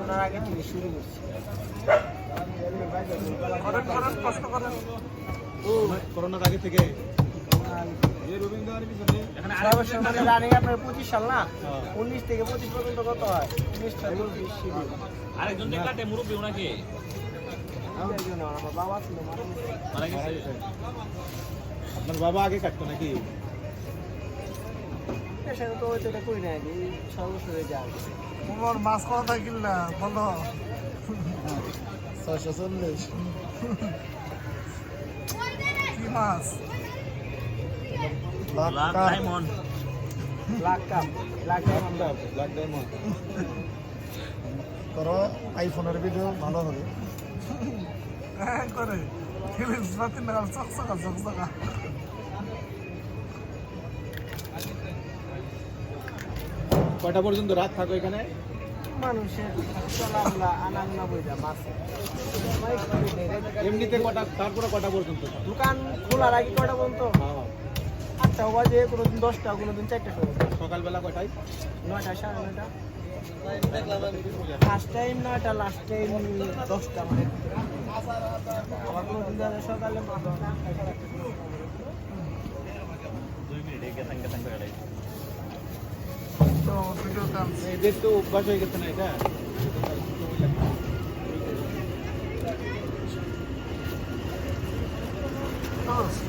করোনার আগে থেকে শুরু করছি। কষ্ট করেন। করোনার আগে থেকে মানে রানিং আপনার 25 সাল না, 19 থেকে 25 পর্যন্ত কত হয়? 19টা 20 শিডিউল। আরেকজন দেখলাতে মুরব্বী ওনাকে আমার বাবা ছিল মারা গেছে। আপনার বাবা আগে কাটতো নাকি? পেশাটা তো হয়তো এটা করি না, আগে সর্বস্ব হয়ে যায়। তোমার মাছ কত থাকিল না বলো? 640। কি মাছ? Black diamond. Black cup, black diamond. Black diamond. করো আইফোনের ভিডিও ভালো হবে। হ্যাঁ করে ফিলিপস পাতি না চকচকা চকচকা। কয়টা পর্যন্ত রাত থাকো এখানে? মানুষের চলাফেরা আনাগোনা বইটা মাছ এমনিতে কটা, তারপরে কটা পর্যন্ত? দোকান খোলার আগে কটা পর্যন্ত? 8টা বাজে, কোনোদিন 10টা, কোনোদিন 4টা সময়। সকালবেলা কয়টায়? 9টা, 9:30। ফার্স্ট টাইম 9টা, লাস্ট টাইম 10টা। মানে আবার কোনোদিন যাবে সকালে 2 মিনিটে গেতাং গেতাং করে গাড়ি। তো ভিডিও টান এদের তো অভ্যাস হয়ে গেছে না এটা। Toast.